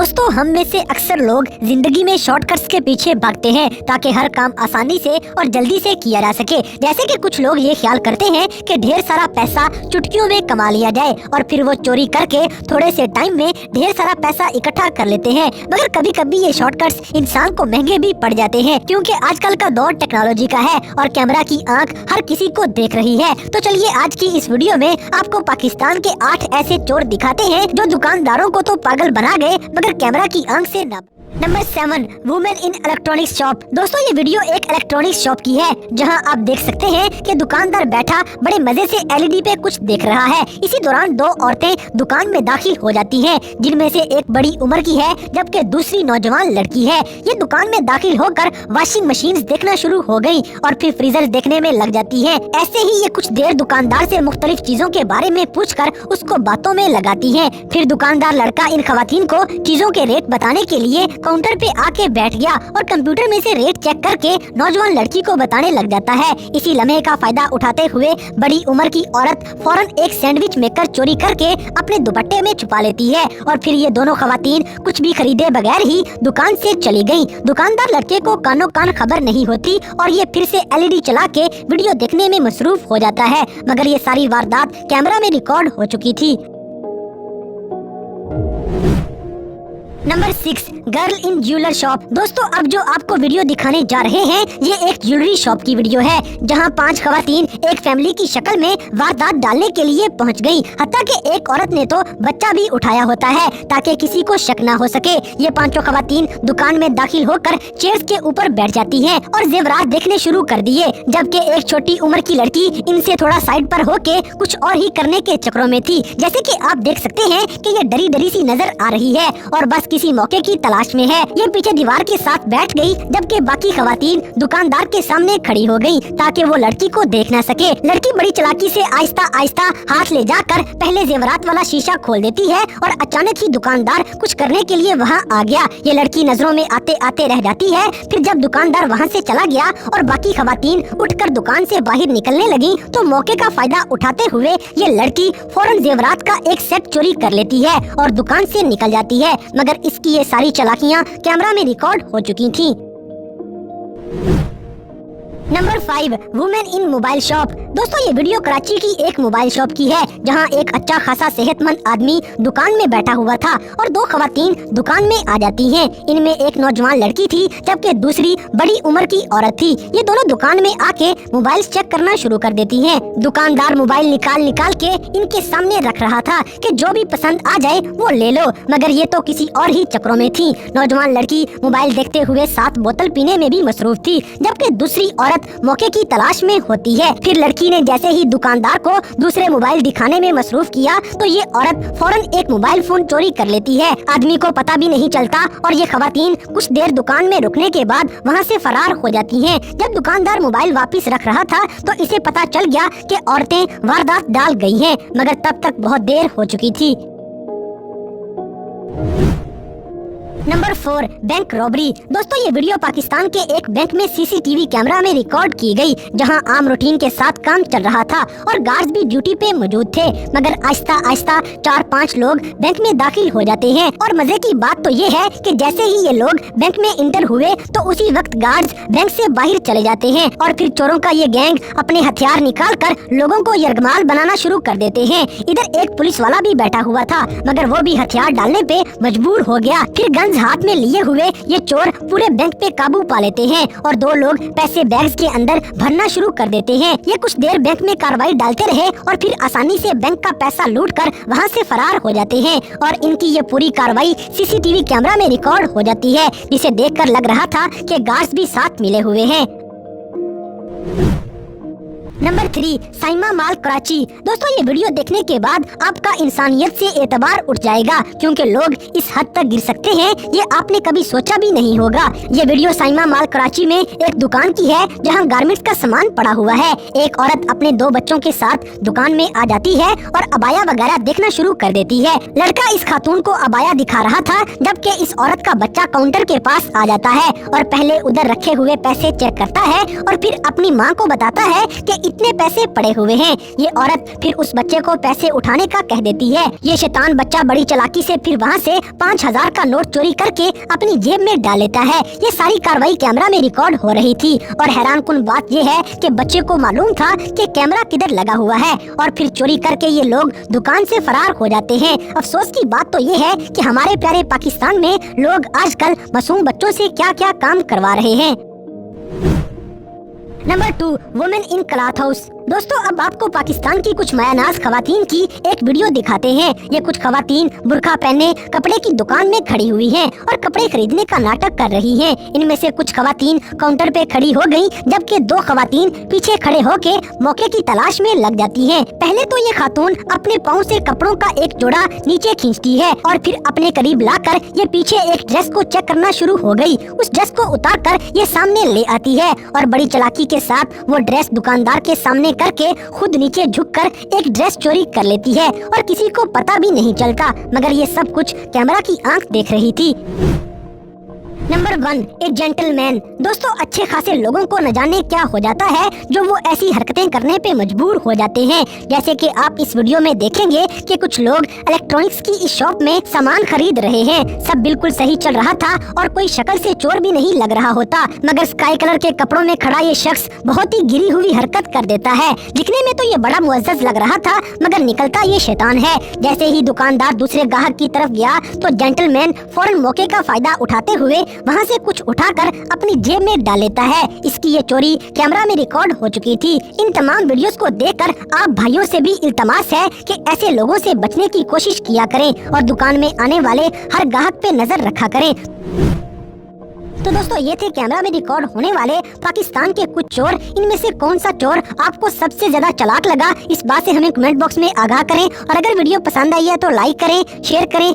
दोस्तों, हम में से अक्सर लोग जिंदगी में शॉर्टकट्स के पीछे भागते हैं ताकि हर काम आसानी से और जल्दी से किया जा सके। जैसे कि कुछ लोग ये ख्याल करते हैं कि ढेर सारा पैसा चुटकियों में कमा लिया जाए और फिर वो चोरी करके थोड़े से टाइम में ढेर सारा पैसा इकट्ठा कर लेते हैं। मगर कभी कभी ये शॉर्टकट्स इंसान को महंगे भी पड़ जाते हैं, क्योंकि आजकल का दौर टेक्नोलॉजी का है और कैमरा की आंख हर किसी को देख रही है। तो चलिए आज की इस वीडियो में आपको पाकिस्तान के 8 ऐसे चोर दिखाते हैं जो दुकानदारों को तो पागल बना गए मगर कैमरा की आंख से न। Number 7, women in electronics shop. दोस्तों, ये वीडियो एक इलेक्ट्रॉनिक्स शॉप की है जहां आप देख सकते हैं कि दुकानदार बैठा बड़े मजे से एलईडी पे कुछ देख रहा है। इसी दौरान 2 औरतें दुकान में दाखिल हो जाती हैं, जिनमें से एक बड़ी उम्र की है जबकि दूसरी नौजवान लड़की है। ये दुकान में दाखिल होकर वॉशिंग मशीन देखना शुरू हो गयी और फिर फ्रीजर देखने में लग जाती है। ऐसे ही ये कुछ देर दुकानदार से मुख्तलिफ चीजों के बारे में पूछकर उसको बातों में लगाती है। फिर दुकानदार लड़का इन खवातीन को चीजों के रेट बताने के लिए काउंटर पे आके बैठ गया और कंप्यूटर में से रेट चेक करके नौजवान लड़की को बताने लग जाता है। इसी लम्हे का फायदा उठाते हुए बड़ी उम्र की औरत फौरन एक सैंडविच मेकर चोरी करके अपने दुपट्टे में छुपा लेती है और फिर ये दोनों खवातीन कुछ भी खरीदे बगैर ही दुकान से चली गयी। दुकानदार लड़के को कानों कान खबर नहीं होती और ये फिर से एलईडी चला के वीडियो देखने में मसरूफ हो जाता है, मगर ये सारी वारदात कैमरा में रिकॉर्ड हो चुकी थी। Number 6, girl in jeweller shop. दोस्तों, अब जो आपको वीडियो दिखाने जा रहे हैं ये एक ज्वेलरी शॉप की वीडियो है जहां 5 खवातीन एक फैमिली की शक्ल में वारदात डालने के लिए पहुंच गयी। हत्ता कि एक औरत ने तो बच्चा भी उठाया होता है ताकि किसी को शक न हो सके। ये 5 खवातीन दुकान में दाखिल होकर चेयर्स के ऊपर बैठ जाती हैं और जेवरात देखने शुरू कर दिए, जबकि एक छोटी उम्र की लड़की इनसे थोड़ा साइड पर होके कुछ और ही करने के चक्रों में थी। जैसे कि आप देख सकते हैं कि ये डरी डरी सी नजर आ रही है और बस किसी मौके की तलाश में है। ये पीछे दीवार के साथ बैठ गई, जबकि बाकी खवातीन दुकानदार के सामने खड़ी हो गई ताकि वो लड़की को देख न सके। लड़की बड़ी चालाकी से आहिस्ता आहिस्ता हाथ ले जाकर पहले जेवरात वाला शीशा खोल देती है और अचानक ही दुकानदार कुछ करने के लिए वहाँ आ गया। ये लड़की नजरों में आते आते रह जाती है। फिर जब दुकानदार वहाँ से चला गया और बाकी खवातीन उठकर दुकान से बाहर निकलने लगी तो मौके का फायदा उठाते हुए ये लड़की फौरन जेवरात का एक सेट चोरी कर लेती है और दुकान से निकल जाती है, मगर इसकी ये सारी चालाकियां कैमरा में रिकॉर्ड हो चुकी थी। Number 5, women in mobile shop. दोस्तों, ये वीडियो कराची की एक मोबाइल शॉप की है जहां एक अच्छा खासा सेहतमंद आदमी दुकान में बैठा हुआ था और 2 खवातीन दुकान में आ जाती हैं। इनमें एक नौजवान लड़की थी जबकि दूसरी बड़ी उम्र की औरत थी। ये दोनों दुकान में आके मोबाइल चेक करना शुरू कर देती हैं। दुकानदार मोबाइल निकाल के इनके सामने रख रहा था कि जो भी पसंद आ जाए वो ले लो, मगर ये तो किसी और ही चक्रों में थी। नौजवान लड़की मोबाइल देखते हुए 7 बोतल पीने में भी मसरूफ थी, जबकि दूसरी औरत मौके की तलाश में होती है। फिर लड़की ने जैसे ही दुकानदार को दूसरे मोबाइल दिखाने में मसरूफ किया तो ये औरत फौरन एक मोबाइल फोन चोरी कर लेती है। आदमी को पता भी नहीं चलता और ये खवातीन कुछ देर दुकान में रुकने के बाद वहाँ से फरार हो जाती हैं। जब दुकानदार मोबाइल वापस रख रहा था तो इसे पता चल गया कि औरतें वारदात डाल गई हैं, मगर तब तक बहुत देर हो चुकी थी। Number 4, bank robbery. दोस्तों, ये वीडियो पाकिस्तान के एक बैंक में सीसीटीवी कैमरा में रिकॉर्ड की गई जहां आम रूटीन के साथ काम चल रहा था और गार्ड्स भी ड्यूटी पे मौजूद थे, मगर आहिस्ता आहिस्ता 4-5 लोग बैंक में दाखिल हो जाते हैं। और मजे की बात तो ये है कि जैसे ही ये लोग बैंक में इंटर हुए तो उसी वक्त गार्ड्स बैंक से बाहर चले जाते हैं और फिर चोरों का ये गैंग अपने हथियार निकाल कर लोगों को यरगमाल बनाना शुरू कर देते हैं। इधर एक पुलिस वाला भी बैठा हुआ था, मगर वो भी हथियार डालने पे मजबूर हो गया। फिर गन्स हाथ में लिए हुए ये चोर पूरे बैंक पे काबू पा लेते हैं और 2 लोग पैसे बैग्स के अंदर भरना शुरू कर देते हैं। ये कुछ देर बैंक में कार्रवाई डालते रहे और फिर आसानी से बैंक का पैसा लूटकर वहाँ से फरार हो जाते हैं और इनकी ये पूरी कार्रवाई सीसीटीवी कैमरा में रिकॉर्ड हो जाती है, जिसे देखकर लग रहा था कि गार्ड्स भी साथ मिले हुए हैं। Number 3, Saima mall Karachi. दोस्तों, ये वीडियो देखने के बाद आपका इंसानियत से एतबार उठ जाएगा, क्योंकि लोग इस हद तक गिर सकते हैं ये आपने कभी सोचा भी नहीं होगा। ये वीडियो साइमा मॉल कराची में एक दुकान की है जहां गारमेंट्स का सामान पड़ा हुआ है। एक औरत अपने 2 बच्चों के साथ दुकान में आ जाती है और अबाया वगैरह देखना शुरू कर देती है। लड़का इस खातून को अबाया दिखा रहा था, जबकि इस औरत का बच्चा काउंटर के पास आ जाता है और पहले उधर रखे हुए पैसे चेक करता है और फिर अपनी माँ को बताता है कि इतने पैसे पड़े हुए हैं। ये औरत फिर उस बच्चे को पैसे उठाने का कह देती है। ये शैतान बच्चा बड़ी चालाकी से फिर वहाँ से 5000 का नोट चोरी करके अपनी जेब में डाल लेता है। ये सारी कार्रवाई कैमरा में रिकॉर्ड हो रही थी और हैरान कुन बात ये है कि बच्चे को मालूम था कि कैमरा किधर लगा हुआ है और फिर चोरी करके ये लोग दुकान से फरार हो जाते हैं। अफसोस की बात तो ये है कि हमारे प्यारे पाकिस्तान में लोग आजकल मासूम बच्चों से क्या क्या काम करवा रहे हैं। Number 2, women in cloth house. दोस्तों, अब आपको पाकिस्तान की कुछ मायानाज खवातीन की एक वीडियो दिखाते हैं। ये कुछ खवातीन बुर्का पहने कपड़े की दुकान में खड़ी हुई हैं और कपड़े खरीदने का नाटक कर रही हैं। इनमें से कुछ खवातीन काउंटर पे खड़ी हो गयी, जबकि 2 खवातीन पीछे खड़े होके मौके की तलाश में लग जाती हैं। पहले तो ये खातून अपने पाँव से कपड़ों का एक जोड़ा नीचे खींचती है और फिर अपने करीब लाकर ये पीछे एक ड्रेस को चेक करना शुरू हो गयी। उस ड्रेस को उतार कर ये सामने ले आती है और बड़ी चालाकी के साथ वो ड्रेस दुकानदार के सामने करके खुद नीचे झुककर एक ड्रेस चोरी कर लेती है और किसी को पता भी नहीं चलता, मगर ये सब कुछ कैमरा की आंख देख रही थी। नंबर 1, एक जेंटलमैन। दोस्तों, अच्छे खासे लोगों को न जाने क्या हो जाता है जो वो ऐसी हरकतें करने पे मजबूर हो जाते हैं। जैसे कि आप इस वीडियो में देखेंगे कि कुछ लोग इलेक्ट्रॉनिक्स की इस शॉप में सामान खरीद रहे हैं। सब बिल्कुल सही चल रहा था और कोई शक्ल से चोर भी नहीं लग रहा होता, मगर स्काई कलर के कपड़ों में खड़ा ये शख्स बहुत ही गिरी हुई हरकत कर देता है। दिखने में तो ये बड़ा मुअज्जज लग रहा था, मगर निकलता ये शैतान है। जैसे ही दुकानदार दूसरे ग्राहक की तरफ गया तो जेंटलमैन फौरन मौके का फायदा उठाते हुए वहाँ से कुछ उठाकर अपनी जेब में डाल लेता है। इसकी ये चोरी कैमरा में रिकॉर्ड हो चुकी थी। इन तमाम वीडियोस को देखकर आप भाइयों से भी इल्तमास है कि ऐसे लोगों से बचने की कोशिश किया करें और दुकान में आने वाले हर ग्राहक पे नजर रखा करें। तो दोस्तों, ये थे कैमरा में रिकॉर्ड होने वाले पाकिस्तान के कुछ चोर। इनमें से कौन सा चोर आपको सबसे ज्यादा चालाक लगा, इस बात से हमें कमेंट बॉक्स में आगाह करें। और अगर वीडियो पसंद आई है तो लाइक करें, शेयर करें।